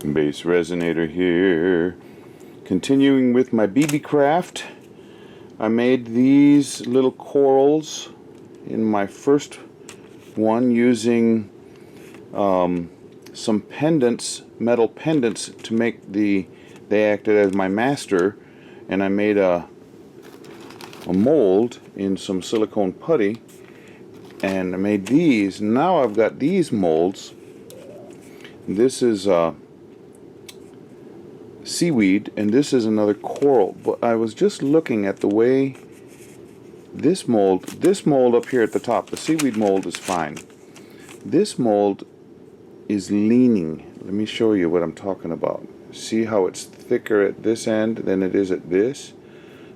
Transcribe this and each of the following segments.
BassResinator here. Continuing with my Beebeecraft. I made these little corals in my first one using some pendants, metal pendants, to make they acted as my master, and I made a mold in some silicone putty, and I made these. Now I've got these molds. This is seaweed, and this is another coral. But I was just looking at the way this mold up here at the top, the seaweed mold, is fine. This mold is leaning. Let me show you what I'm talking about. See how it's thicker at this end than it is at this?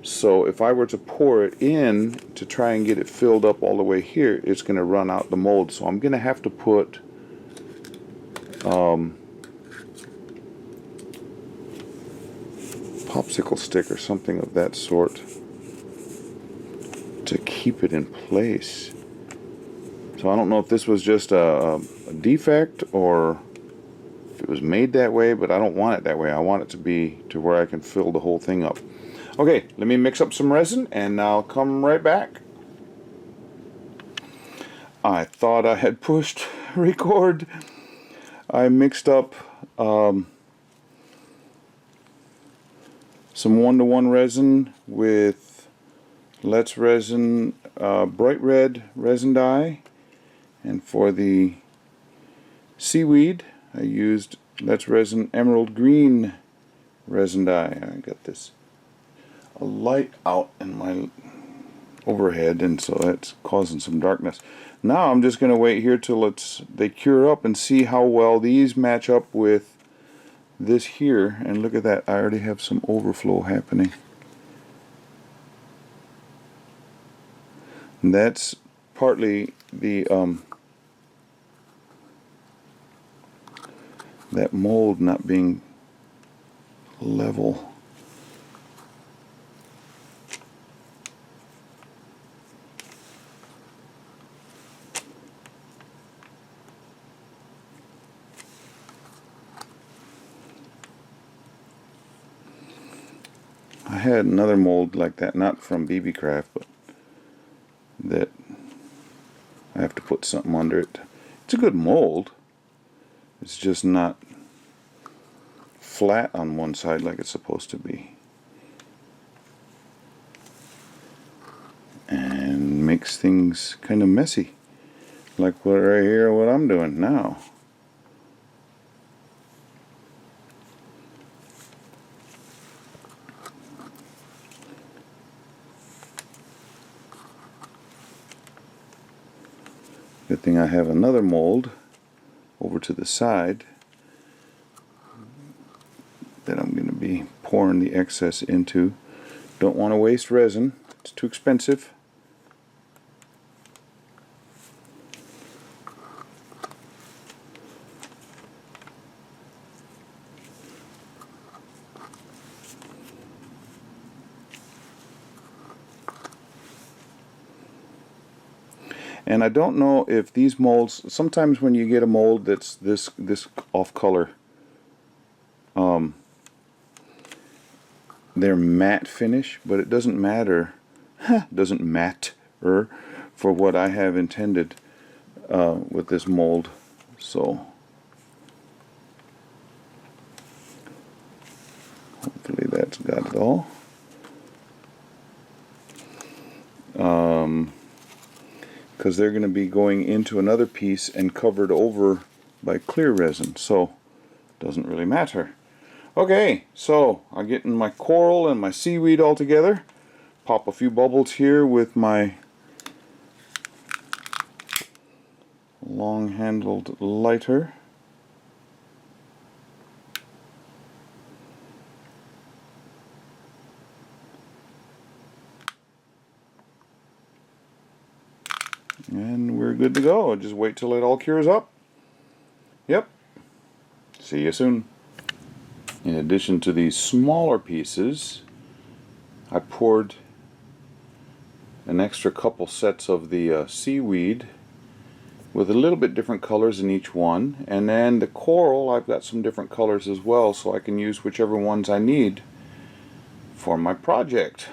So if I were to pour it in to try and get it filled up all the way here, it's going to run out the mold. So I'm going to have to put popsicle stick or something of that sort to keep it in place. So I don't know if this was just a defect or if it was made that way, but I don't want it that way. I want it to be to where I can fill the whole thing up. Okay, let me mix up some resin and I'll come right back. I thought I had pushed record. I mixed up some 1:1 resin with Let's Resin bright red resin dye, and for the seaweed I used Let's Resin emerald green resin dye. I got this a light out in my overhead, and so that's causing some darkness. Now I'm just going to wait here till they cure up and see how well these match up with this here. And look at that, I already have some overflow happening. And that's partly the that mold not being level. I had another mold like that, not from Beebeecraft, but that I have to put something under it. It's a good mold. It's just not flat on one side like it's supposed to be. And makes things kind of messy. Like what right here, what I'm doing now. Good thing I have another mold over to the side that I'm going to be pouring the excess into. Don't want to waste resin, it's too expensive. And I don't know if these molds, sometimes when you get a mold that's this off color, they're matte finish, but it doesn't matter. Doesn't matter for what I have intended with this mold. So hopefully that's got it all. Because they're going to be going into another piece and covered over by clear resin, so it doesn't really matter. Okay, so I'm getting my coral and my seaweed all together. Pop a few bubbles here with my long-handled lighter. And we're good to go. Just wait till it all cures up. Yep. See you soon. In addition to these smaller pieces, I poured an extra couple sets of the seaweed with a little bit different colors in each one. And then the coral, I've got some different colors as well, so I can use whichever ones I need for my project.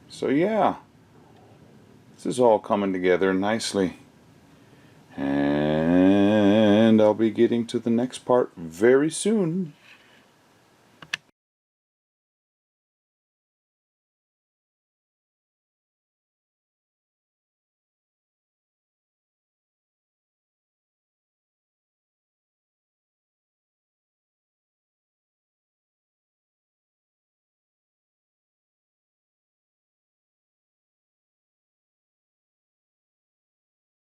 So yeah, this is all coming together nicely. And I'll be getting to the next part very soon.